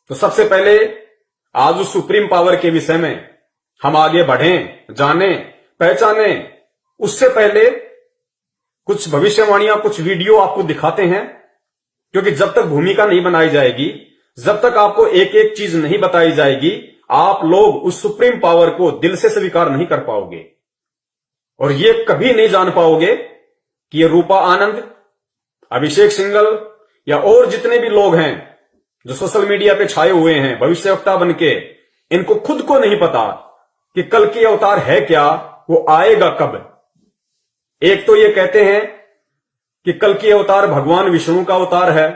तो सबसे पहले आज उस सुप्रीम पावर के विषय में हम आगे बढ़ें, जानें, पहचानें। उससे पहले कुछ भविष्यवाणियां, कुछ वीडियो आपको दिखाते हैं, क्योंकि जब तक भूमिका नहीं बनाई जाएगी, जब तक आपको एक एक चीज नहीं बताई जाएगी, आप लोग उस सुप्रीम पावर को दिल से स्वीकार नहीं कर पाओगे और ये कभी नहीं जान पाओगे कि ये रूपा आनंद, अभिषेक सिंघल या और जितने भी लोग हैं जो सोशल मीडिया पे छाए हुए हैं भविष्यवक्ता बनके, इनको खुद को नहीं पता कि कल की अवतार है क्या, वो आएगा कब। एक तो ये कहते हैं कि कल की अवतार भगवान विष्णु का अवतार है,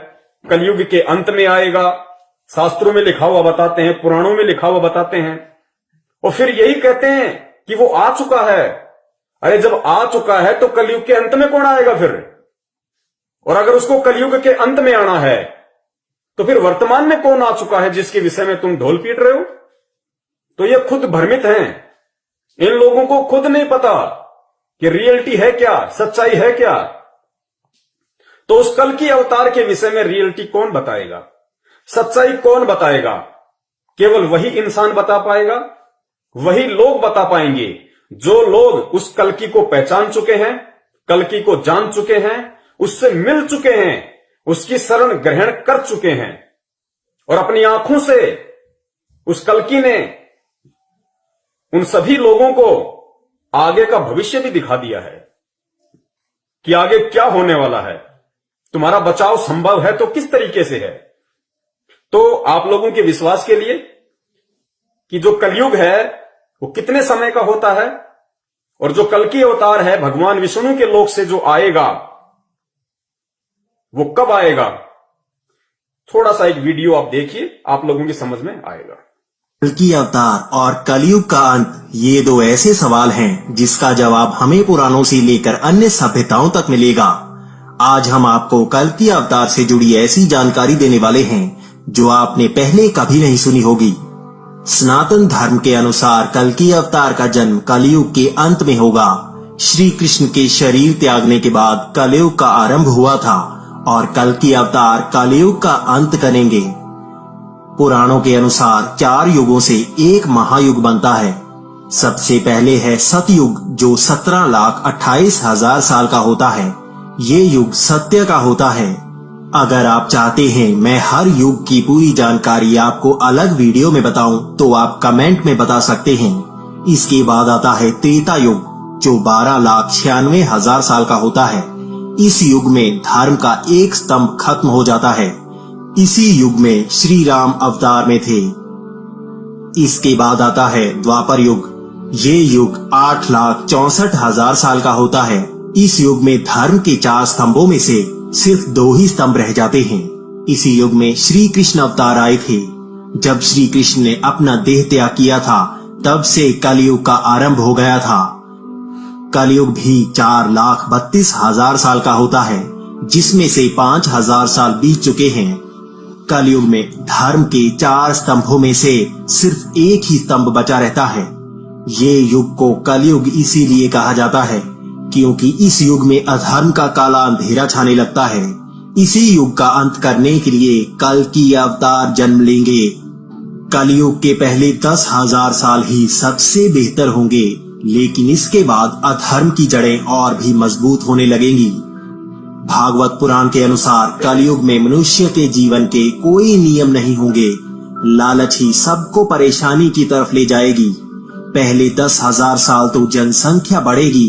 कलयुग के अंत में आएगा, शास्त्रों में लिखा हुआ बताते हैं, पुराणों में लिखा हुआ बताते हैं, और फिर यही कहते हैं कि वो आ चुका है। अरे जब आ चुका है तो कलयुग के अंत में कौन आएगा फिर? और अगर उसको कलयुग के अंत में आना है तो फिर वर्तमान में कौन आ चुका है जिसके विषय में तुम ढोल पीट रहे हो? तो ये खुद भ्रमित हैं। इन लोगों को खुद नहीं पता कि रियलिटी है क्या, सच्चाई है क्या। तो उस कल की अवतार के विषय में रियलिटी कौन बताएगा, सच्चाई कौन बताएगा? केवल वही इंसान बता पाएगा, वही लोग बता पाएंगे जो लोग उस कल्कि को पहचान चुके हैं, कल्कि को जान चुके हैं, उससे मिल चुके हैं, उसकी शरण ग्रहण कर चुके हैं और अपनी आंखों से उस कल्कि ने उन सभी लोगों को आगे का भविष्य भी दिखा दिया है कि आगे क्या होने वाला है। तुम्हारा बचाव संभव है तो किस तरीके से है? तो आप लोगों के विश्वास के लिए कि जो कलयुग है वो कितने समय का होता है और जो कल्कि अवतार है भगवान विष्णु के लोक से जो आएगा वो कब आएगा, थोड़ा सा एक वीडियो आप देखिए, आप लोगों की समझ में आएगा। कल्कि अवतार और कलयुग का अंत, ये दो ऐसे सवाल हैं जिसका जवाब हमें पुराणों से लेकर अन्य सभ्यताओं तक मिलेगा। आज हम आपको कल्कि अवतार से जुड़ी ऐसी जानकारी देने वाले हैं जो आपने पहले कभी नहीं सुनी होगी। सनातन धर्म के अनुसार कल्कि अवतार का जन्म कलयुग के अंत में होगा। श्री कृष्ण के शरीर त्यागने के बाद कलयुग का आरंभ हुआ था और कल्कि अवतार कलयुग का अंत करेंगे। पुराणों के अनुसार 4 युगों से एक महायुग बनता है। सबसे पहले है सतयुग जो 17,28,000 साल का होता है। ये युग सत्य का होता है। अगर आप चाहते हैं मैं हर युग की पूरी जानकारी आपको अलग वीडियो में बताऊं तो आप कमेंट में बता सकते हैं। इसके बाद आता है त्रेता युग जो 12,96,000 साल का होता है। इस युग में धर्म का एक स्तंभ खत्म हो जाता है। इसी युग में श्री राम अवतार में थे। इसके बाद आता है द्वापर युग। ये युग 8,64,000 साल का होता है। इस युग में धर्म के 4 स्तंभों में से सिर्फ 2 ही स्तंभ रह जाते हैं। इसी युग में श्री कृष्ण अवतार आए थे। जब श्री कृष्ण ने अपना देह त्याग किया था तब से कलयुग का आरंभ हो गया था। कलयुग भी 4,32,000 साल का होता है जिसमें से 5,000 साल बीत चुके हैं। कलयुग में धर्म के 4 स्तंभों में से सिर्फ एक ही स्तंभ बचा रहता है। ये युग को कलयुग इसीलिए कहा जाता है क्योंकि इस युग में अधर्म का काला अंधेरा छाने लगता है। इसी युग का अंत करने के लिए कल्कि अवतार जन्म लेंगे। कलयुग के पहले 10,000 साल ही सबसे बेहतर होंगे, लेकिन इसके बाद अधर्म की जड़ें और भी मजबूत होने लगेंगी। भागवत पुराण के अनुसार कलयुग में मनुष्य के जीवन के कोई नियम नहीं होंगे। लालच ही सबको परेशानी की तरफ ले जाएगी। पहले 10,000 साल तो जनसंख्या बढ़ेगी,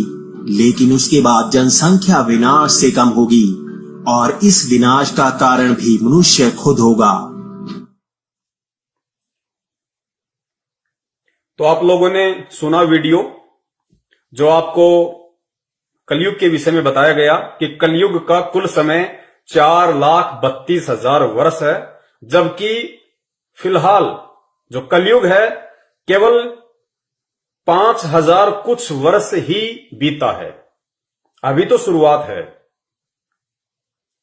लेकिन उसके बाद जनसंख्या विनाश से कम होगी और इस विनाश का कारण भी मनुष्य खुद होगा। तो आप लोगों ने सुना वीडियो जो आपको कलयुग के विषय में बताया गया कि कलयुग का कुल समय 4,32,000 वर्ष है, जबकि फिलहाल जो कलयुग है केवल 5,000 कुछ वर्ष ही बीता है। अभी तो शुरुआत है,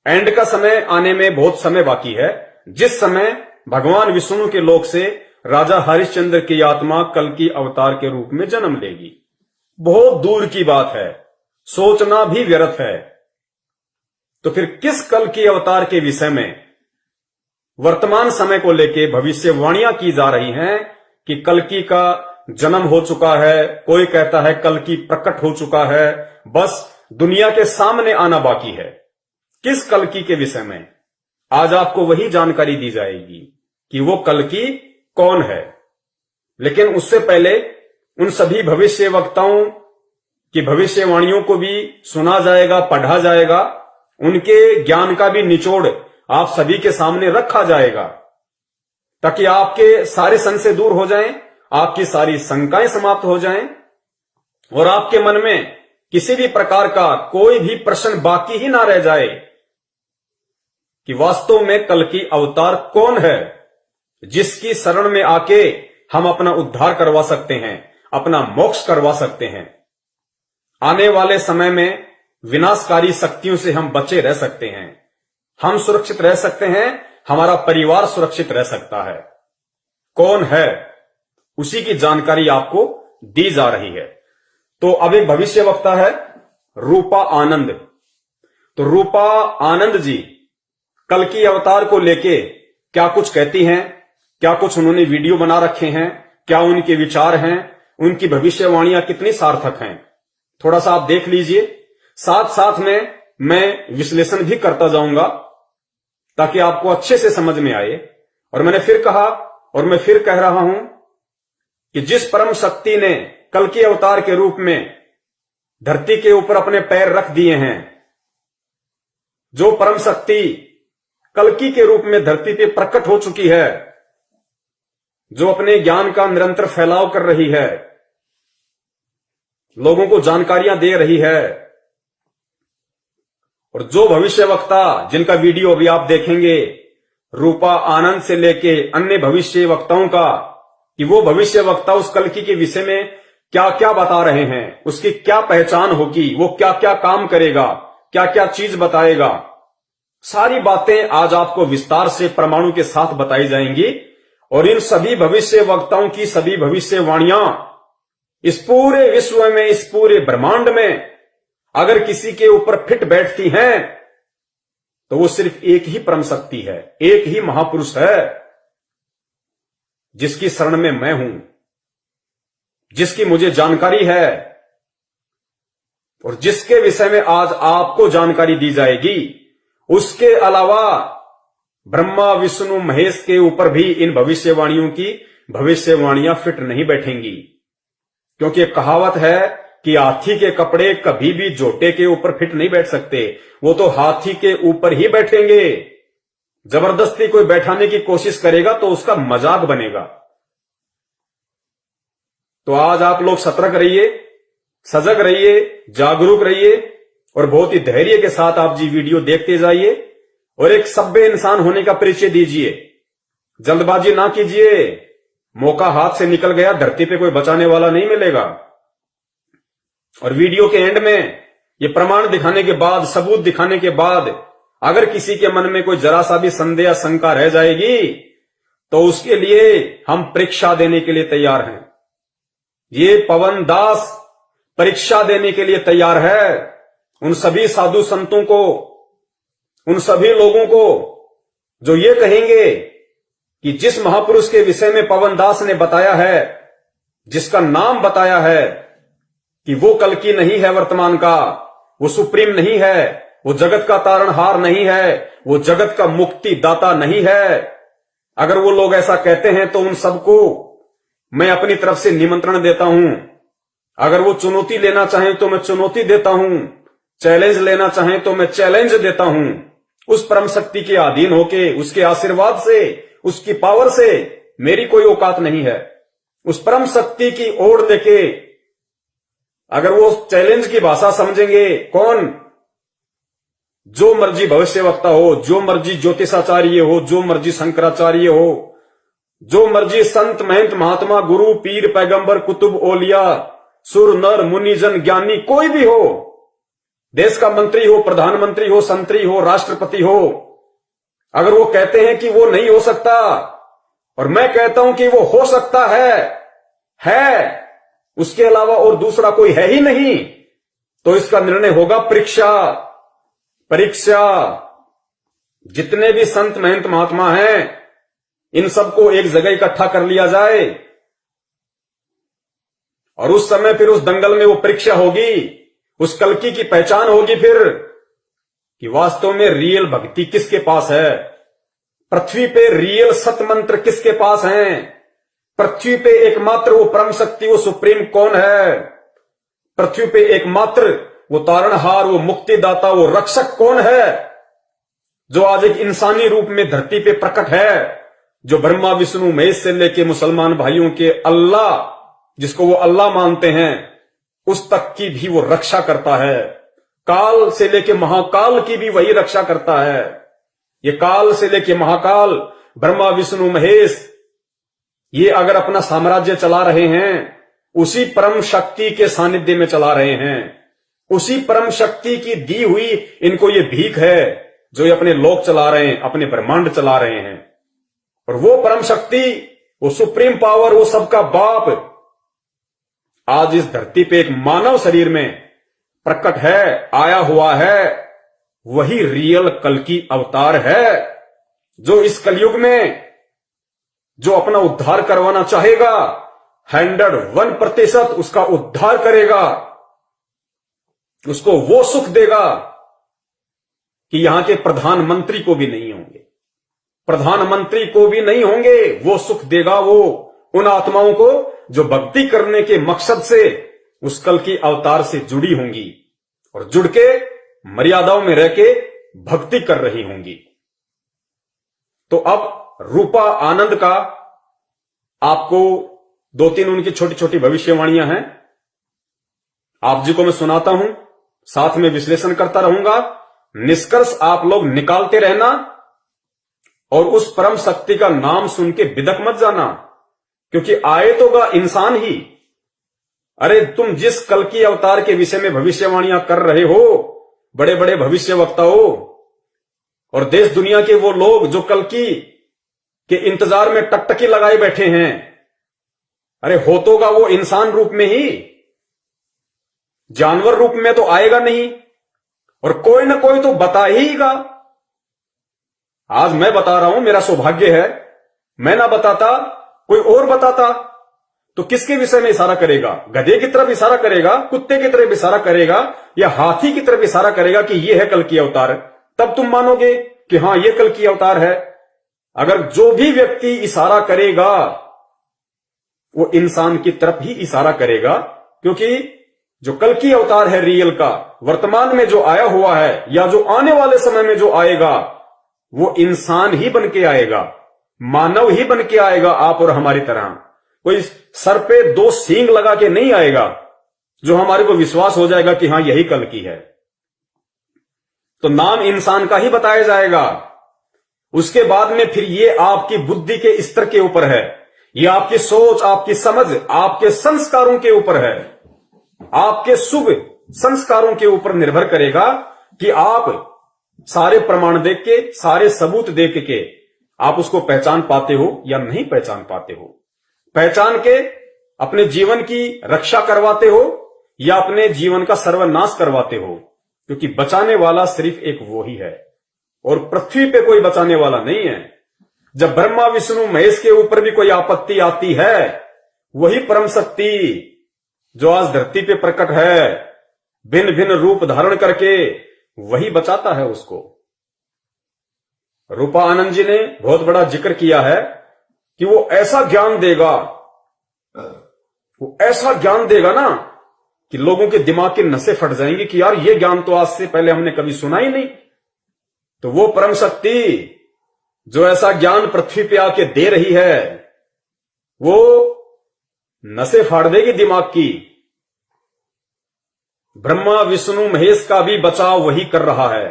एंड का समय आने में बहुत समय बाकी है, जिस समय भगवान विष्णु के लोक से राजा हरिश्चंद्र की आत्मा कल्कि अवतार के रूप में जन्म लेगी। बहुत दूर की बात है, सोचना भी व्यर्थ है। तो फिर किस कल्कि अवतार के विषय में वर्तमान समय को लेके भविष्यवाणियां की जा रही हैं कि कल्कि का जन्म हो चुका है, कोई कहता है कल्कि प्रकट हो चुका है, बस दुनिया के सामने आना बाकी है। किस कल्कि के विषय में आज आपको वही जानकारी दी जाएगी कि वो कल्कि कौन है। लेकिन उससे पहले उन सभी भविष्य वक्ताओं की भविष्यवाणियों को भी सुना जाएगा, पढ़ा जाएगा, उनके ज्ञान का भी निचोड़ आप सभी के सामने रखा जाएगा, ताकि आपके सारे संशय दूर हो जाएं, आपकी सारी शंकाएं समाप्त हो जाएं और आपके मन में किसी भी प्रकार का कोई भी प्रश्न बाकी ही ना रह जाए कि वास्तव में कल्कि अवतार कौन है, जिसकी शरण में आके हम अपना उद्धार करवा सकते हैं, अपना मोक्ष करवा सकते हैं। आने वाले समय में विनाशकारी शक्तियों से हम बचे रह सकते हैं, हम सुरक्षित रह सकते हैं, हमारा परिवार सुरक्षित रह सकता है। कौन है, उसी की जानकारी आपको दी जा रही है। तो अब एक भविष्यवक्ता है रूपा आनंद। तो रूपा आनंद जी कल्कि अवतार को लेके क्या कुछ कहती हैं, क्या कुछ उन्होंने वीडियो बना रखे हैं, क्या उनके विचार हैं, उनकी भविष्यवाणियां कितनी सार्थक हैं, थोड़ा सा आप देख लीजिए। साथ साथ में मैं विश्लेषण भी करता जाऊंगा ताकि आपको अच्छे से समझ में आए। और मैंने फिर कहा और मैं फिर कह रहा हूं कि जिस परम शक्ति ने कल्कि अवतार के रूप में धरती के ऊपर अपने पैर रख दिए हैं, जो परम शक्ति कल्कि के रूप में धरती पे प्रकट हो चुकी है, जो अपने ज्ञान का निरंतर फैलाव कर रही है, लोगों को जानकारियां दे रही है, और जो भविष्यवक्ता जिनका वीडियो अभी आप देखेंगे रूपा आनंद से लेके अन्य भविष्य वक्ताओं का, कि वो भविष्य वक्ता उस कल्कि के विषय में क्या क्या बता रहे हैं, उसकी क्या पहचान होगी, वो क्या क्या काम करेगा, क्या क्या चीज बताएगा, सारी बातें आज आपको विस्तार से प्रमाणों के साथ बताई जाएंगी। और इन सभी भविष्य वक्ताओं की सभी भविष्यवाणियां इस पूरे विश्व में, इस पूरे ब्रह्मांड में अगर किसी के ऊपर फिट बैठती हैं तो वो सिर्फ एक ही परम शक्ति है, एक ही महापुरुष है, जिसकी शरण में मैं हूं, जिसकी मुझे जानकारी है और जिसके विषय में आज आपको जानकारी दी जाएगी। उसके अलावा ब्रह्मा विष्णु महेश के ऊपर भी इन भविष्यवाणियों की भविष्यवाणियां फिट नहीं बैठेंगी, क्योंकि एक कहावत है कि हाथी के कपड़े कभी भी जोटे के ऊपर फिट नहीं बैठ सकते, वो तो हाथी के ऊपर ही बैठेंगे। जबरदस्ती कोई बैठाने की कोशिश करेगा तो उसका मजाक बनेगा। तो आज आप लोग सतर्क रहिए, सजग रहिए, जागरूक रहिए और बहुत ही धैर्य के साथ आप जी वीडियो देखते जाइए और एक सभ्य इंसान होने का परिचय दीजिए। जल्दबाजी ना कीजिए, मौका हाथ से निकल गया, धरती पे कोई बचाने वाला नहीं मिलेगा। और वीडियो के एंड में ये प्रमाण दिखाने के बाद, सबूत दिखाने के बाद अगर किसी के मन में कोई जरा सा भी संदेह या शंका रह जाएगी तो उसके लिए हम परीक्षा देने के लिए तैयार हैं। ये पवन दास परीक्षा देने के लिए तैयार है उन सभी साधु संतों को, उन सभी लोगों को जो ये कहेंगे कि जिस महापुरुष के विषय में पवन दास ने बताया है, जिसका नाम बताया है कि वो कल्कि नहीं है वर्तमान का, वो सुप्रीम नहीं है, वो जगत का तारणहार नहीं है, वो जगत का मुक्ति दाता नहीं है, अगर वो लोग ऐसा कहते हैं तो उन सबको मैं अपनी तरफ से निमंत्रण देता हूं। अगर वो चुनौती लेना चाहें तो मैं चुनौती देता हूं, चैलेंज लेना चाहें तो मैं चैलेंज देता हूं। उस परम शक्ति के अधीन होके, उसके आशीर्वाद से, उसकी पावर से मेरी कोई औकात नहीं है। उस परम शक्ति की ओर लेके अगर वो चैलेंज की भाषा समझेंगे, कौन, जो मर्जी भविष्यवक्ता हो, जो मर्जी ज्योतिषाचार्य हो, जो मर्जी शंकराचार्य हो, जो मर्जी संत महंत महात्मा गुरु पीर पैगंबर कुतुब ओलिया सुर नर मुनिजन ज्ञानी कोई भी हो, देश का मंत्री हो, प्रधानमंत्री हो, संतरी हो, राष्ट्रपति हो, अगर वो कहते हैं कि वो नहीं हो सकता और मैं कहता हूं कि वो हो सकता है, उसके अलावा और दूसरा कोई है ही नहीं, तो इसका निर्णय होगा परीक्षा। जितने भी संत महंत महात्मा हैं, इन सबको एक जगह इकट्ठा कर लिया जाए और उस समय फिर उस दंगल में वो परीक्षा होगी, उस कल्कि की पहचान होगी फिर कि वास्तव में रियल भक्ति किसके पास है, पृथ्वी पे रियल सत मंत्र किसके पास हैं, पृथ्वी पे एकमात्र वो परम शक्ति, वो सुप्रीम कौन है, पृथ्वी पे एकमात्र वो तारणहार, वो मुक्तिदाता, वो रक्षक कौन है, जो आज एक इंसानी रूप में धरती पे प्रकट है, जो ब्रह्मा विष्णु महेश से लेके मुसलमान भाइयों के अल्लाह, जिसको वो अल्लाह मानते हैं, उस तक की भी वो रक्षा करता है। काल से लेके महाकाल की भी वही रक्षा करता है। ये काल से लेके महाकाल, ब्रह्मा विष्णु महेश, ये अगर अपना साम्राज्य चला रहे हैं, उसी परम शक्ति के सानिध्य में चला रहे हैं। उसी परम शक्ति की दी हुई इनको ये भीख है, जो ये अपने लोक चला रहे हैं, अपने ब्रह्मांड चला रहे हैं। और वो परम शक्ति, वो सुप्रीम पावर, वो सबका बाप आज इस धरती पे एक मानव शरीर में प्रकट है, आया हुआ है। वही रियल कल्कि अवतार है, जो इस कलयुग में जो अपना उद्धार करवाना चाहेगा, 101% उसका उद्धार करेगा, उसको वो सुख देगा कि यहां के प्रधानमंत्री को भी नहीं होंगे, प्रधानमंत्री को भी नहीं होंगे, वो सुख देगा वो उन आत्माओं को जो भक्ति करने के मकसद से उस कल्कि अवतार से जुड़ी होंगी और जुड़ के मर्यादाओं में रह के भक्ति कर रही होंगी। तो अब रूपा आनंद का आपको 2-3 उनकी छोटी छोटी भविष्यवाणियां हैं, आप जी को मैं सुनाता हूं, साथ में विश्लेषण करता रहूंगा। निष्कर्ष आप लोग निकालते रहना और उस परम शक्ति का नाम सुन के बिदक मत जाना, क्योंकि आए तो गा इंसान ही। अरे तुम जिस कल्कि अवतार के विषय में भविष्यवाणियां कर रहे हो, बड़े बड़े भविष्य वक्ता हो और देश दुनिया के वो लोग जो कल्कि के इंतजार में टकटकी लगाए बैठे हैं, अरे हो तो गा वो इंसान रूप में ही, जानवर रूप में तो आएगा नहीं, और कोई ना कोई तो बता ही गा। आज मैं बता रहा हूं, मेरा सौभाग्य है, मैं ना बताता कोई और बताता, तो किसके विषय में इशारा करेगा? गधे की तरफ इशारा करेगा, कुत्ते की तरफ इशारा करेगा, या हाथी की तरफ इशारा करेगा कि यह है कल्कि अवतार? तब तुम मानोगे कि हां यह कल्कि अवतार है। अगर जो भी व्यक्ति इशारा करेगा वो इंसान की तरफ ही इशारा करेगा, क्योंकि जो कल्कि अवतार है रियल का, वर्तमान में जो आया हुआ है या जो आने वाले समय में जो आएगा, वो इंसान ही बन के आएगा, मानव ही बन के आएगा, आप और हमारी तरह। कोई सर पे 2 सींग लगा के नहीं आएगा जो हमारे को विश्वास हो जाएगा कि हां यही कल्कि है। तो नाम इंसान का ही बताया जाएगा। उसके बाद में फिर ये आपकी बुद्धि के स्तर के ऊपर है, ये आपकी सोच, आपकी समझ, आपके संस्कारों के ऊपर है, आपके शुभ संस्कारों के ऊपर निर्भर करेगा कि आप सारे प्रमाण देख के, सारे सबूत देख के आप उसको पहचान पाते हो या नहीं पहचान पाते हो। पहचान के अपने जीवन की रक्षा करवाते हो या अपने जीवन का सर्वनाश करवाते हो, क्योंकि बचाने वाला सिर्फ एक वो ही है और पृथ्वी पे कोई बचाने वाला नहीं है। जब ब्रह्मा विष्णु महेश के ऊपर भी कोई आपत्ति आती है, वही परम शक्ति जो आज धरती पे प्रकट है, भिन्न भिन्न रूप धारण करके, वही बचाता है उसको। रूपा आनंद जी ने बहुत बड़ा जिक्र किया है कि वो ऐसा ज्ञान देगा, वो ऐसा ज्ञान देगा ना कि लोगों के दिमाग के नसें फट जाएंगी कि यार ये ज्ञान तो आज से पहले हमने कभी सुना ही नहीं। तो वो परम शक्ति जो ऐसा ज्ञान पृथ्वी पे आके दे रही है, वो नसें फाड़ देगी दिमाग की। ब्रह्मा विष्णु महेश का भी बचाव वही कर रहा है।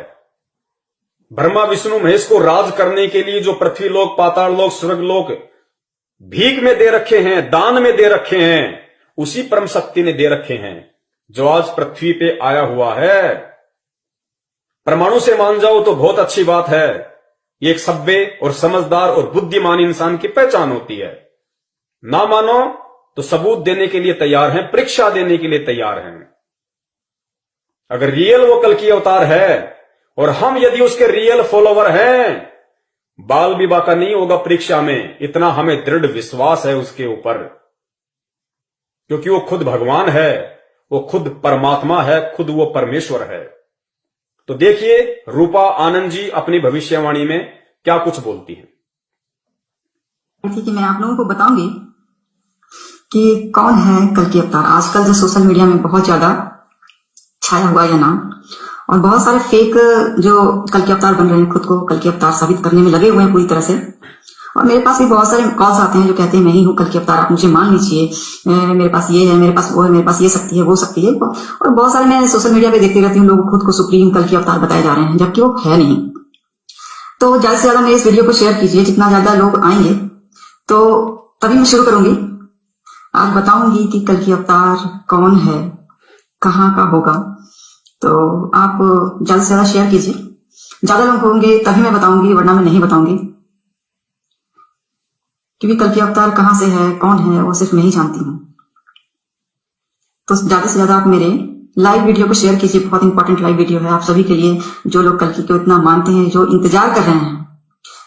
ब्रह्मा विष्णु महेश को राज करने के लिए जो पृथ्वी लोक, पाताल लोक, स्वर्ग लोक भीख में दे रखे हैं, दान में दे रखे हैं, उसी परम शक्ति ने दे रखे हैं जो आज पृथ्वी पे आया हुआ है। परमाणु से मान जाओ तो बहुत अच्छी बात है, ये एक सभ्य और समझदार और बुद्धिमान इंसान की पहचान होती है। ना मानो तो सबूत देने के लिए तैयार हैं, परीक्षा देने के लिए तैयार हैं। अगर रियल वो कल्कि अवतार है और हम यदि उसके रियल फॉलोवर हैं, बाल विवाह का नहीं होगा परीक्षा में, इतना हमें दृढ़ विश्वास है उसके ऊपर, क्योंकि वो खुद भगवान है, वो खुद परमात्मा है, खुद वो परमेश्वर है। तो देखिए रूपा आनंद जी अपनी भविष्यवाणी में क्या कुछ बोलती हैं। कि मैं आप लोगों को बताऊंगी कि कौन है कल्कि अवतार। आजकल जो सोशल मीडिया में बहुत ज्यादा छाया हुआ है नाम, और बहुत सारे फेक जो कल्कि अवतार बन रहे हैं, खुद को कल्कि अवतार साबित करने में लगे हुए हैं पूरी तरह से। और मेरे पास भी बहुत सारे कॉल्स आते हैं जो कहते हैं मैं ही हूँ कल्कि अवतार, आप मुझे मान लीजिए, मेरे पास ये है, मेरे पास वो है, मेरे पास ये शक्ति है, वो शक्ति है। और बहुत सारे मैं सोशल मीडिया पे देखती रहती हूँ, लोग खुद को सुप्रीम कल्कि अवतार बताए जा रहे हैं, जबकि वो है नहीं। तो ज्यादा से ज्यादा मेरे इस वीडियो को शेयर कीजिए, जितना ज्यादा लोग आएंगे तो तभी मैं शुरू करूंगी। आज बताऊंगी कि कल्कि अवतार कौन है, कहाँ का होगा। तो आप ज्यादा से ज्यादा शेयर कीजिए, ज्यादा लोग होंगे तभी मैं बताऊंगी, वरना मैं नहीं बताऊंगी, क्योंकि कल्कि अवतार कहाँ से है, कौन है, वो सिर्फ मैं ही जानती हूँ। तो ज्यादा से ज्यादा आप मेरे लाइव वीडियो को शेयर कीजिए, बहुत इंपॉर्टेंट लाइव वीडियो है आप सभी के लिए, जो लोग कल्कि को इतना मानते हैं, जो इंतजार कर रहे हैं।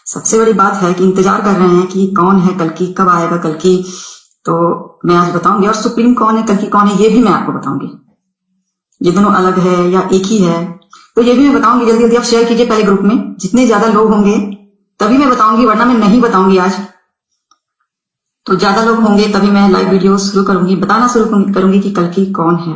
सबसे बड़ी बात है कि इंतजार कर रहे हैं कि कौन है कल्कि, कब आएगा कल्कि। तो मैं आज बताऊंगी, और सुप्रीम कौन है, कल्कि कौन है, ये भी मैं आपको बताऊंगी। ये दोनों अलग है या एक ही है, तो ये भी मैं बताऊंगी। जल्दी जल्दी आप शेयर कीजिए पहले ग्रुप में, जितने ज्यादा लोग होंगे तभी मैं बताऊंगी, वरना मैं नहीं बताऊंगी आज। तो ज्यादा लोग होंगे तभी मैं लाइव वीडियो शुरू करूंगी, बताना शुरू करूंगी कि कल्कि कौन है।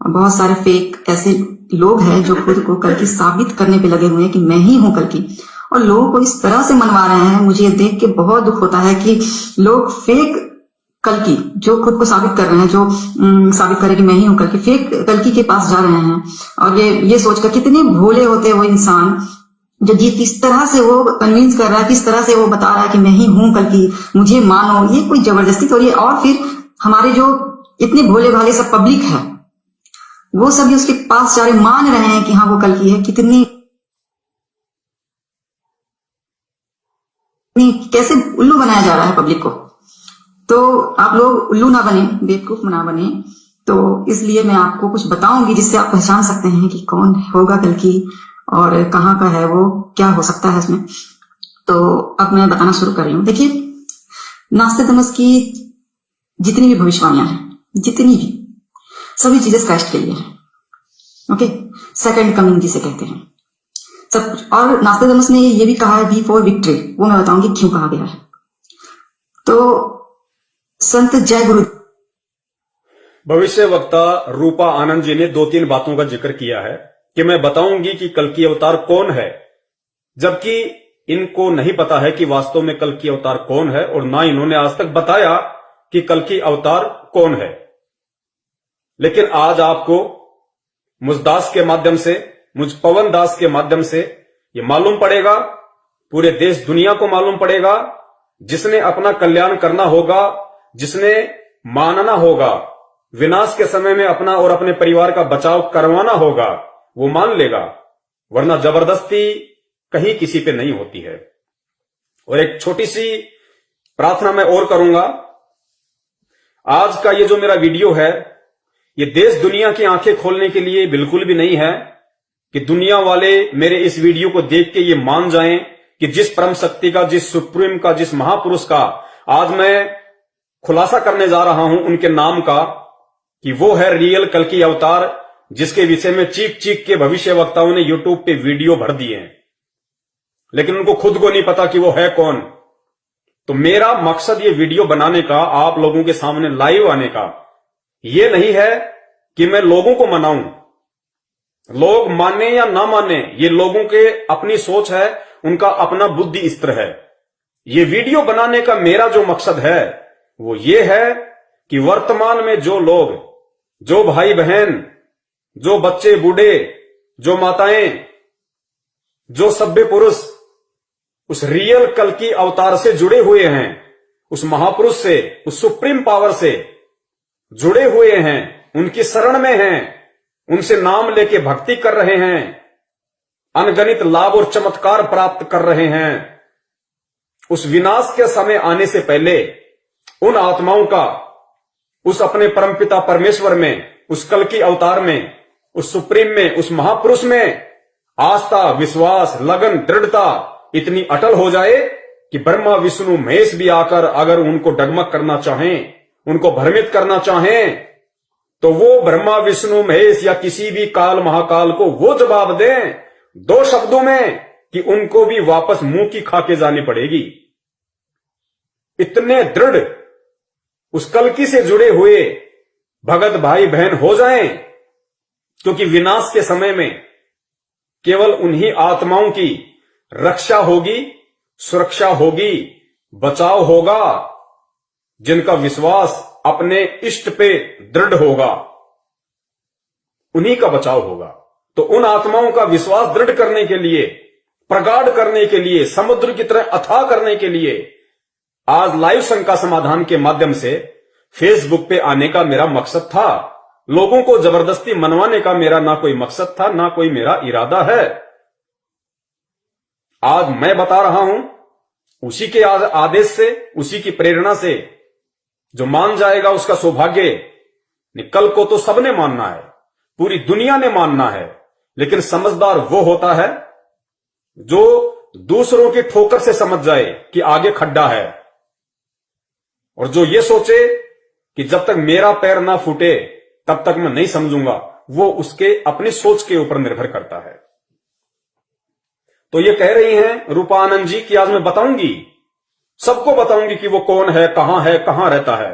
और बहुत सारे फेक ऐसे लोग हैं जो खुद को कल्कि साबित करने पे लगे हुए हैं कि मैं ही हूं कल्कि, और लोगों को इस तरह से मनवा रहे हैं। मुझे देख के बहुत दुख होता है कि लोग फेक कल्कि जो खुद को साबित कर रहे हैं, जो साबित करे कि मैं ही हूं कल्कि, फेक कल्कि के पास जा रहे हैं। और ये सोचकर कितने भोले होते हैं वो इंसान, जो किस तरह से वो कन्विंस कर रहा है, किस तरह से वो बता रहा है कि मैं ही हूं कल्कि, मुझे मानो। ये कोई जबरदस्ती तो, और फिर हमारे जो इतने भोले भाले सब पब्लिक है, वो सभी उसके पास जा रहे, मान रहे हैं कि हाँ वो कल्कि है। कितनी कैसे उल्लू बनाया जा रहा है पब्लिक को। तो आप लोग उल्लू ना बने, बेवकूफ ना बने। तो इसलिए मैं आपको कुछ बताऊंगी जिससे आप पहचान सकते हैं कि कौन होगा कल्कि और कहाँ का है वो, क्या हो सकता है इसमें। तो अब मैं बताना शुरू कर रही हूँ। देखिए, नास्तिकमस की जितनी भी भविष्यवाणियां हैं, जितनी भी, सभी चीजें क्राइस्ट के लिए है। ओके, सेकंड कमिंग जिसे कहते हैं सब। और नास्तिकमस ने ये भी कहा है वी फॉर विक्ट्री, वो मैं बताऊंगी क्यों कहा गया है। तो संत जय गुरु भविष्य वक्ता रूपा आनंद जी ने 2-3 बातों का जिक्र किया है कि मैं बताऊंगी कि कल्कि अवतार कौन है, जबकि इनको नहीं पता है कि वास्तव में कल्कि अवतार कौन है, और ना इन्होंने आज तक बताया कि कल्कि अवतार कौन है। लेकिन आज आपको मुझ दास के माध्यम से, मुझ पवन दास के माध्यम से ये मालूम पड़ेगा, पूरे देश दुनिया को मालूम पड़ेगा। जिसने अपना कल्याण करना होगा, जिसने मानना होगा, विनाश के समय में अपना और अपने परिवार का बचाव करवाना होगा, वो मान लेगा, वरना जबरदस्ती कहीं किसी पे नहीं होती है। और एक छोटी सी प्रार्थना मैं और करूंगा। आज का ये जो मेरा वीडियो है, ये देश दुनिया की आंखें खोलने के लिए बिल्कुल भी नहीं है कि दुनिया वाले मेरे इस वीडियो को देख के ये मान जाएं कि जिस परम शक्ति का, जिस सुप्रीम का, जिस महापुरुष का आज मैं खुलासा करने जा रहा हूं उनके नाम का, कि वो है रियल कल्कि अवतार, जिसके विषय में चीख चीख के भविष्य वक्ताओं ने यूट्यूब पे वीडियो भर दिए हैं, लेकिन उनको खुद को नहीं पता कि वो है कौन। तो मेरा मकसद ये वीडियो बनाने का, आप लोगों के सामने लाइव आने का, ये नहीं है कि मैं लोगों को मनाऊं। लोग माने या ना माने, ये लोगों के अपनी सोच है, उनका अपना बुद्धि स्तर है। ये वीडियो बनाने का मेरा जो मकसद है वो ये है कि वर्तमान में जो लोग, जो भाई बहन, जो बच्चे बूढ़े, जो माताएं, जो सभ्य पुरुष उस रियल कल्कि अवतार से जुड़े हुए हैं, उस महापुरुष से, उस सुप्रीम पावर से जुड़े हुए हैं, उनकी शरण में हैं, उनसे नाम लेके भक्ति कर रहे हैं, अनगणित लाभ और चमत्कार प्राप्त कर रहे हैं, उस विनाश के समय आने से पहले उन आत्माओं का उस अपने परमपिता परमेश्वर में, उस कल्कि अवतार में उस सुप्रीम में, उस महापुरुष में आस्था, विश्वास, लगन, दृढ़ता इतनी अटल हो जाए कि ब्रह्मा विष्णु महेश भी आकर अगर उनको डगमग करना चाहें, उनको भ्रमित करना चाहें, तो वो ब्रह्मा विष्णु महेश या किसी भी काल महाकाल को वो जवाब दें 2 शब्दों में कि उनको भी वापस मुंह की खाके जानी पड़ेगी। इतने दृढ़ उस कल्कि से जुड़े हुए भगत भाई बहन हो जाएं, क्योंकि विनाश के समय में केवल उन्हीं आत्माओं की रक्षा होगी, सुरक्षा होगी, बचाव होगा जिनका विश्वास अपने इष्ट पे दृढ़ होगा, उन्हीं का बचाव होगा। तो उन आत्माओं का विश्वास दृढ़ करने के लिए, प्रगाढ़ करने के लिए, समुद्र की तरह अथाह करने के लिए आज लाइव शंका समाधान के माध्यम से फेसबुक पे आने का मेरा मकसद था। लोगों को जबरदस्ती मनवाने का मेरा ना कोई मकसद था, ना कोई मेरा इरादा है। आज मैं बता रहा हूं उसी के आदेश से, उसी की प्रेरणा से। जो मान जाएगा उसका सौभाग्य। कल को तो सबने मानना है, पूरी दुनिया ने मानना है, लेकिन समझदार वो होता है जो दूसरों की ठोकर से समझ जाए कि आगे खड्डा है, और जो ये सोचे कि जब तक मेरा पैर ना फूटे तब तक मैं नहीं समझूंगा, वो उसके अपनी सोच के ऊपर निर्भर करता है। तो ये कह रही हैं रूपा आनंद जी कि आज मैं बताऊंगी, सबको बताऊंगी कि वो कौन है, कहां रहता है,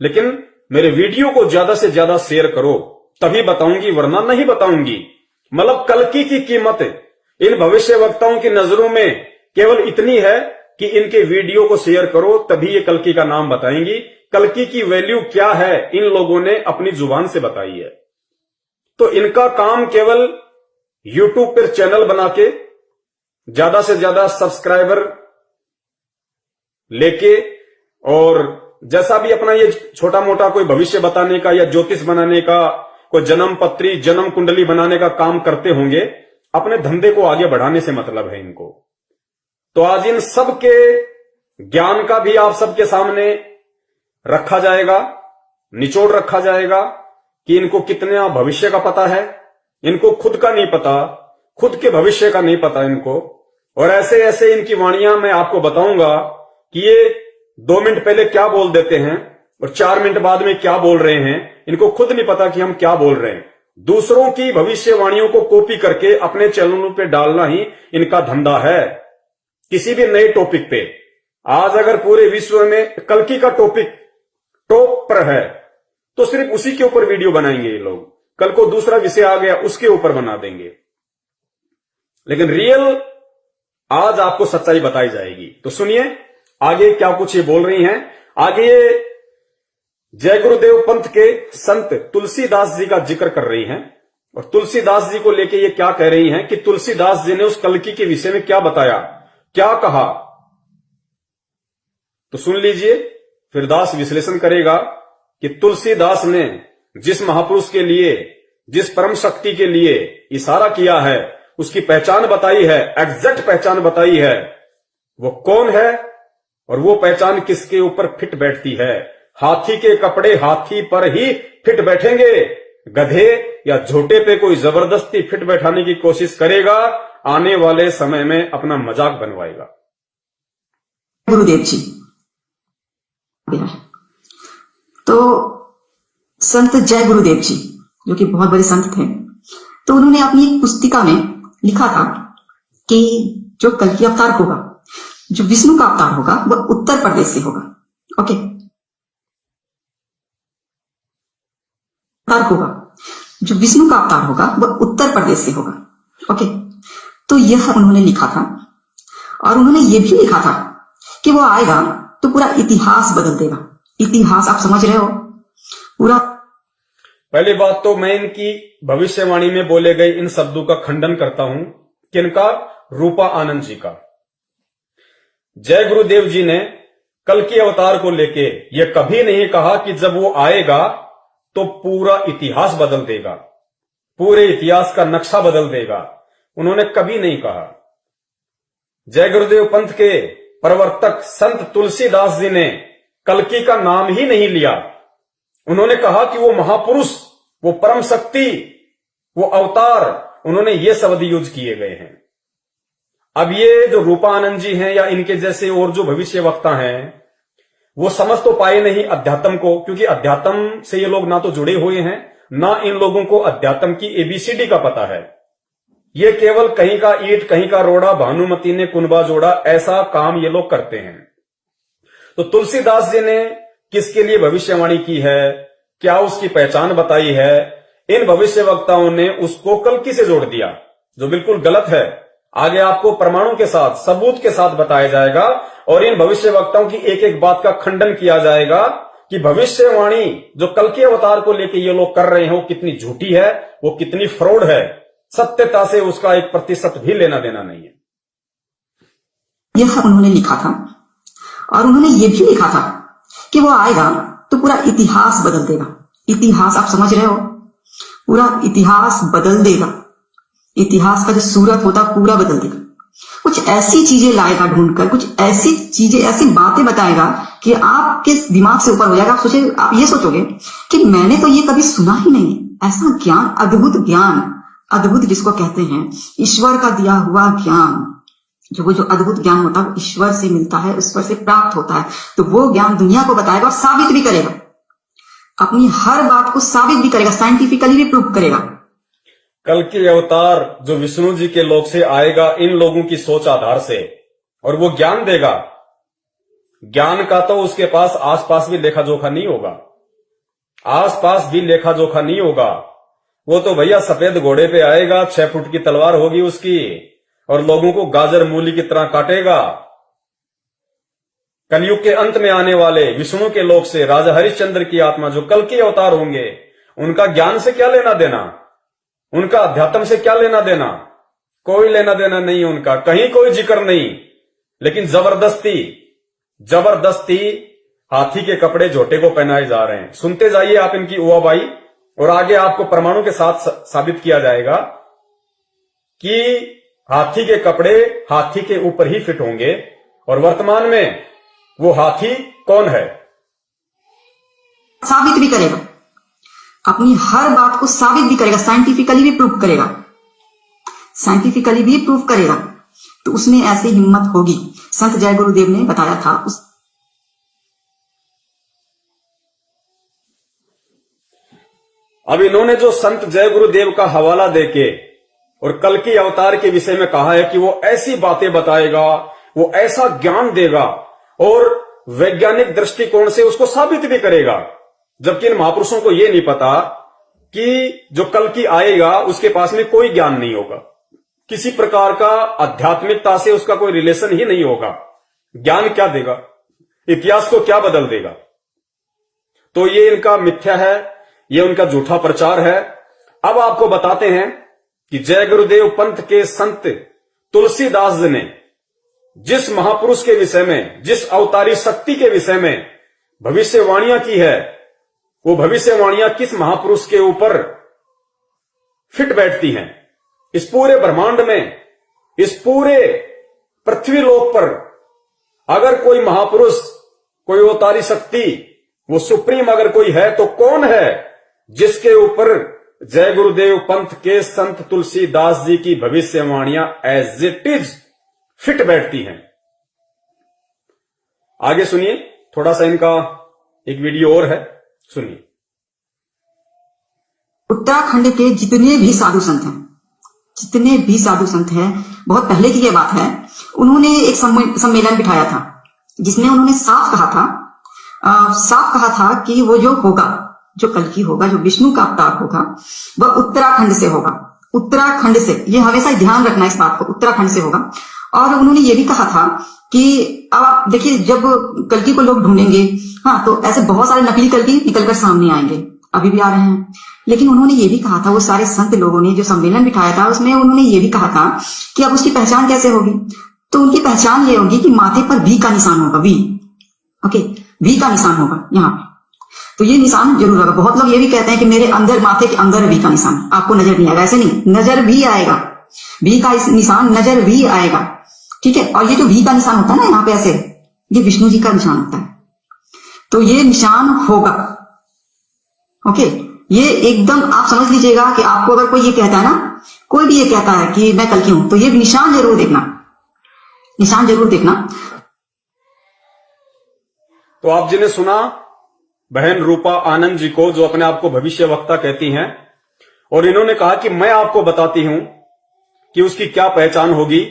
लेकिन मेरे वीडियो को ज्यादा से ज्यादा शेयर करो तभी बताऊंगी, वरना नहीं बताऊंगी। मतलब कल्कि की कीमत इन भविष्य वक्ताओं की नजरों में केवल इतनी है कि इनके वीडियो को शेयर करो तभी ये कल्कि का नाम बताएंगी। कल्कि की वैल्यू क्या है इन लोगों ने अपनी जुबान से बताई है। तो इनका काम केवल यूट्यूब पर चैनल बना के ज्यादा से ज्यादा सब्सक्राइबर लेके, और जैसा भी अपना ये छोटा मोटा कोई भविष्य बताने का या ज्योतिष बनाने का, कोई जन्म पत्री, जन्म कुंडली बनाने का काम करते होंगे, अपने धंधे को आगे बढ़ाने से मतलब है इनको। तो आज इन सब के ज्ञान का भी आप सबके सामने रखा जाएगा, निचोड़ रखा जाएगा कि इनको कितना भविष्य का पता है। इनको खुद का नहीं पता, खुद के भविष्य का नहीं पता इनको। और ऐसे ऐसे इनकी वाणियां मैं आपको बताऊंगा कि ये 2 मिनट पहले क्या बोल देते हैं और 4 मिनट बाद में क्या बोल रहे हैं। इनको खुद नहीं पता कि हम क्या बोल रहे हैं। दूसरों की भविष्यवाणियों को कॉपी करके अपने चैनलों पे डालना ही इनका धंधा है। किसी भी नए टॉपिक पे आज अगर पूरे विश्व में कल्कि का टॉपिक टॉप पर है तो सिर्फ उसी के ऊपर वीडियो बनाएंगे ये लोग। कल को दूसरा विषय आ गया उसके ऊपर बना देंगे, लेकिन रियल आज आपको सच्चाई बताई जाएगी। तो सुनिए आगे क्या कुछ ये बोल रही हैं। आगे ये जय गुरुदेव पंथ के संत तुलसीदास जी का जिक्र कर रही हैं, और तुलसीदास जी को लेके ये क्या कह रही हैं कि तुलसीदास जी ने उस कल्कि के विषय में क्या बताया, क्या कहा। तो सुन लीजिए, फिर दास विश्लेषण करेगा कि तुलसीदास ने जिस महापुरुष के लिए, जिस परम शक्ति के लिए इशारा किया है, उसकी पहचान बताई है, एग्जैक्ट पहचान बताई है, वो कौन है और वो पहचान किसके ऊपर फिट बैठती है। हाथी के कपड़े हाथी पर ही फिट बैठेंगे, गधे या झोटे पे कोई जबरदस्ती फिट बैठाने की कोशिश करेगा, आने वाले समय में अपना मजाक बनवाएगा। गुरुदेव जी तो संत जय गुरुदेव जी जो कि बहुत बड़े संत थे, तो उन्होंने अपनी एक पुस्तिका में लिखा था कि जो कल्कि अवतार होगा, जो विष्णु का अवतार होगा, वह उत्तर प्रदेश से होगा। ओके, अवतार होगा, जो विष्णु का अवतार होगा वह उत्तर प्रदेश से होगा। ओके, तो यह उन्होंने लिखा था, और उन्होंने यह भी लिखा था कि वो आएगा तो पूरा इतिहास बदल देगा। इतिहास आप समझ रहे हो पूरा। पहली बात तो मैं इनकी भविष्यवाणी में बोले गए इन शब्दों का खंडन करता हूं। किनका? रूपा आनंद जी का। जय गुरुदेव जी ने कल्कि अवतार को लेके यह कभी नहीं कहा कि जब वो आएगा तो पूरा इतिहास बदल देगा, पूरे इतिहास का नक्शा बदल देगा। उन्होंने कभी नहीं कहा। जय गुरुदेव पंथ के प्रवर्तक संत तुलसीदास जी ने कल्कि का नाम ही नहीं लिया। उन्होंने कहा कि वो महापुरुष, वो परम शक्ति, वो अवतार, उन्होंने ये शब्द यूज किए गए हैं। अब ये जो रूपानंद जी हैं या इनके जैसे और जो भविष्य वक्ता हैं, वो समझ तो पाए नहीं अध्यात्म को, क्योंकि अध्यात्म से ये लोग ना तो जुड़े हुए हैं, ना इन लोगों को अध्यात्म की एबीसीडी का पता है। ये केवल कहीं का ईंट कहीं का रोड़ा, भानुमति ने कुनबा जोड़ा, ऐसा काम ये लोग करते हैं। तो तुलसीदास जी ने किसके लिए भविष्यवाणी की है, क्या उसकी पहचान बताई है, इन भविष्य वक्ताओं ने उसको कल्कि से जोड़ दिया, जो बिल्कुल गलत है। आगे आपको प्रमाणों के साथ, सबूत के साथ बताया जाएगा और इन भविष्य वक्ताओं की एक एक बात का खंडन किया जाएगा कि भविष्यवाणी जो कल्कि अवतार को लेकर ये लोग कर रहे हैं वो कितनी झूठी है, वो कितनी फ्रॉड है, सत्यता से उसका 1% भी लेना देना नहीं है। यह उन्होंने लिखा था और उन्होंने ये भी लिखा था कि वो आएगा तो पूरा इतिहास बदल देगा। इतिहास आप समझ रहे हो, पूरा इतिहास बदल देगा। इतिहास का जो सूरत होता पूरा बदल देगा। कुछ ऐसी चीजें लाएगा ढूंढकर, कुछ ऐसी चीजें, ऐसी बातें बताएगा कि आपके दिमाग से ऊपर हो जाएगा। आप ये सोचोगे कि मैंने तो ये कभी सुना ही नहीं। ऐसा ज्ञान, अद्भुत ज्ञान, अद्भुत जिसको कहते हैं ईश्वर का दिया हुआ ज्ञान, जो अद्भुत ज्ञान होता है वो ईश्वर से मिलता है, ईश्वर से प्राप्त होता है। तो वो ज्ञान दुनिया को बताएगा और साबित भी करेगा, अपनी हर बात को साबित भी करेगा, साइंटिफिकली भी प्रूव करेगा। कल्कि अवतार जो विष्णु जी के लोक से आएगा इन लोगों की सोच आधार से, और वो ज्ञान देगा। ज्ञान का तो उसके पास आसपास भी लेखा जोखा नहीं होगा, आसपास भी लेखा जोखा नहीं होगा। वो तो भैया सफेद घोड़े पे आएगा, 6 फुट की तलवार होगी उसकी, और लोगों को गाजर मूली की तरह काटेगा। कलयुग के अंत में आने वाले विष्णु के लोक से राजा हरिश्चंद्र की आत्मा जो कल्कि अवतार होंगे, उनका ज्ञान से क्या लेना देना, उनका अध्यात्म से क्या लेना देना, कोई लेना देना नहीं उनका, कहीं कोई जिक्र नहीं। लेकिन जबरदस्ती हाथी के कपड़े झोटे को पहनाए जा रहे हैं। सुनते जाइए आप इनकी उवाबाई, और आगे आपको प्रमाणों के साथ साबित किया जाएगा कि हाथी के कपड़े हाथी के ऊपर ही फिट होंगे। और वर्तमान में वो हाथी कौन है, साबित भी करेगा, अपनी हर बात को साबित भी करेगा, साइंटिफिकली भी प्रूव करेगा, साइंटिफिकली भी प्रूव करेगा। तो उसमें ऐसी हिम्मत होगी। संत जय गुरुदेव ने बताया था अब इन्होंने जो संत जय गुरुदेव का हवाला देके और कल्कि अवतार के विषय में कहा है कि वो ऐसी बातें बताएगा, वो ऐसा ज्ञान देगा और वैज्ञानिक दृष्टिकोण से उसको साबित भी करेगा, जबकि इन महापुरुषों को यह नहीं पता कि जो कल्कि आएगा उसके पास में कोई ज्ञान नहीं होगा, किसी प्रकार का आध्यात्मिकता से उसका कोई रिलेशन ही नहीं होगा। ज्ञान क्या देगा, इतिहास को क्या बदल देगा। तो ये इनका मिथ्या है, ये उनका झूठा प्रचार है। अब आपको बताते हैं कि जय गुरुदेव पंथ के संत तुलसीदास जी ने जिस महापुरुष के विषय में, जिस अवतारी शक्ति के विषय में भविष्यवाणियां की है, वो भविष्यवाणियां किस महापुरुष के ऊपर फिट बैठती हैं। इस पूरे ब्रह्मांड में, इस पूरे पृथ्वी लोक पर अगर कोई महापुरुष, कोई अवतारी शक्ति, वो सुप्रीम अगर कोई है तो कौन है जिसके ऊपर जय गुरुदेव पंथ के संत तुलसीदास जी की भविष्यवाणियां एज इट इज फिट बैठती हैं। आगे सुनिए, थोड़ा सा इनका एक वीडियो और है, सुनिए। उत्तराखंड के जितने भी साधु संत हैं, जितने भी साधु संत हैं, बहुत पहले की ये बात है, उन्होंने एक सम्मेलन बिठाया था जिसमें उन्होंने साफ कहा था कि वो जो होगा, जो कल्कि होगा, जो विष्णु का अवतार होगा, वह उत्तराखंड से होगा। उत्तराखंड से, ये हमेशा ध्यान रखना इस बात को, उत्तराखंड से होगा। और उन्होंने ये भी कहा था कि अब आप देखिए, जब कल्कि को लोग ढूंढेंगे, हाँ, तो ऐसे बहुत सारे नकली कल्कि निकलकर सामने आएंगे, अभी भी आ रहे हैं। लेकिन उन्होंने ये भी कहा था, वो सारे संत लोगों ने जो सम्मेलन बिठाया था उसमें उन्होंने ये भी कहा था कि अब उसकी पहचान कैसे होगी। तो उनकी पहचान ये होगी कि माथे पर वी का निशान होगा, वी, ओके, वी का निशान होगा यहाँ पे। तो ये निशान जरूर होगा। बहुत लोग ये भी कहते हैं कि मेरे अंदर, माथे के अंदर वी का निशान आपको नजर नहीं आएगा। ऐसे नहीं, नजर भी आएगा, वी का निशान नजर भी आएगा, ठीक है। और ये जो वी का निशान होता है ना यहाँ पे ऐसे, ये विष्णु जी का निशान होता है। तो ये निशान होगा, ओके, ये एकदम आप समझ लीजिएगा कि आपको अगर कोई ये कहता है ना, कोई भी ये कहता है कि मैं कल्कि हूं, तो ये निशान जरूर देखना, निशान जरूर देखना। तो आप जिन्हें सुना बहन रूपा आनंद जी को, जो अपने आप को भविष्य वक्ता कहती हैं, और इन्होंने कहा कि मैं आपको बताती हूं कि उसकी क्या पहचान होगी,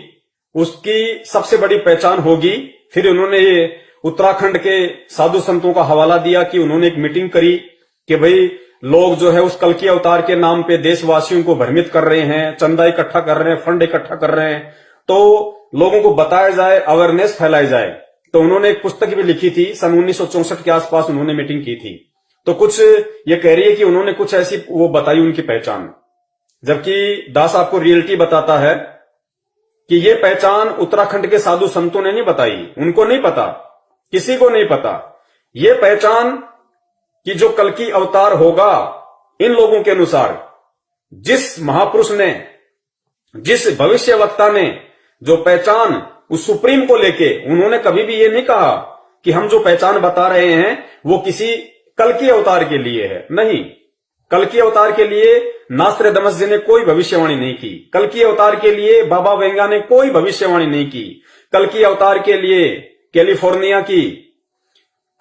उसकी सबसे बड़ी पहचान होगी। फिर उन्होंने ये उत्तराखंड के साधु संतों का हवाला दिया कि उन्होंने एक मीटिंग करी कि भाई लोग जो है उस कल्कि अवतार के नाम पे देशवासियों को भ्रमित कर रहे हैं, चंदा इकट्ठा कर रहे हैं, फंड इकट्ठा कर रहे हैं, तो लोगों को बताया जाए, अवेयरनेस फैलाई जाए। तो उन्होंने एक पुस्तक भी लिखी थी, सन 1964 के आसपास उन्होंने मीटिंग की थी। तो कुछ ये कह रही है कि उन्होंने कुछ ऐसी वो बताई उनकी पहचान, जबकि दास आपको रियलिटी बताता है कि ये पहचान उत्तराखंड के साधु संतों ने नहीं बताई, उनको नहीं पता, किसी को नहीं पता। ये पहचान कि जो कल्कि अवतार होगा, इन लोगों के अनुसार जिस महापुरुष ने, जिस भविष्यवक्ता ने जो पहचान उस सुप्रीम को लेके, उन्होंने कभी भी ये नहीं कहा कि हम जो पहचान बता रहे हैं वो किसी कल्कि अवतार के लिए है। नहीं, कल्कि अवतार के लिए नास्ट्रेडमस जी ने कोई भविष्यवाणी नहीं की, कल्कि अवतार के लिए बाबा वेंगा ने कोई भविष्यवाणी नहीं की, कल्कि अवतार के लिए कैलिफोर्निया की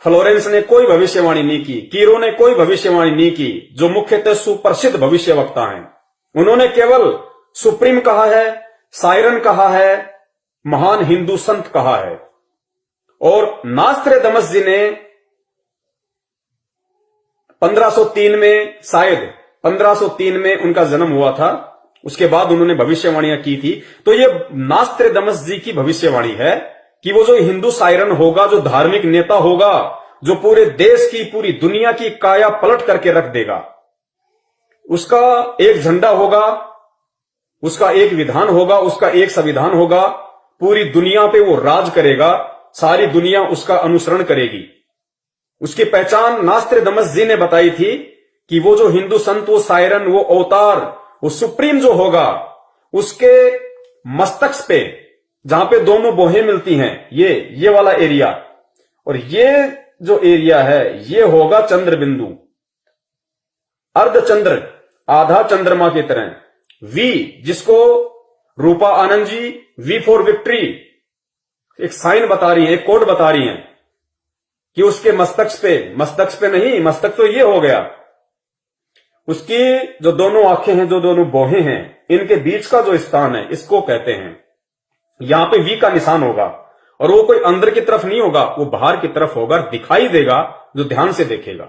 फ्लोरेंस ने कोई भविष्यवाणी नहीं की, कीरो ने कोई भविष्यवाणी नहीं की, जो मुख्यतः सुप्रसिद्ध भविष्यवक्ता हैं। उन्होंने केवल सुप्रीम कहा है, सायरन कहा है, महान हिंदू संत कहा है। और नास्ट्रेडमस जी ने 1503 में, शायद 1503 में उनका जन्म हुआ था, उसके बाद उन्होंने भविष्यवाणियां की थी। तो ये नास्ट्रेडमस जी की भविष्यवाणी है कि वो जो हिंदू सायरन होगा, जो धार्मिक नेता होगा, जो पूरे देश की, पूरी दुनिया की काया पलट करके रख देगा, उसका एक झंडा होगा, उसका एक विधान होगा, उसका एक संविधान होगा, पूरी दुनिया पे वो राज करेगा, सारी दुनिया उसका अनुसरण करेगी। उसकी पहचान नास्ट्रेडमस जी ने बताई थी कि वो जो हिंदू संत, वो सायरन, वो अवतार, वो सुप्रीम जो होगा, उसके मस्तक पे जहां पे दोनों बोहें मिलती हैं, ये वाला एरिया, और ये जो एरिया है ये होगा चंद्र बिंदु, अर्धचंद्र, आधा चंद्रमा की तरह। वी, जिसको रूपा Anand ji we for victory एक साइन बता रही है, एक कोड बता रही है कि उसके मस्तक पे नहीं, मस्तक तो ये हो गया, उसकी जो दोनों आंखें हैं, जो दोनों बोहें हैं, इनके बीच का जो स्थान है, इसको कहते हैं, यहां पे वी का निशान होगा। और वो कोई अंदर की तरफ नहीं होगा, वो बाहर की तरफ होगा, दिखाई देगा जो ध्यान से देखेगा।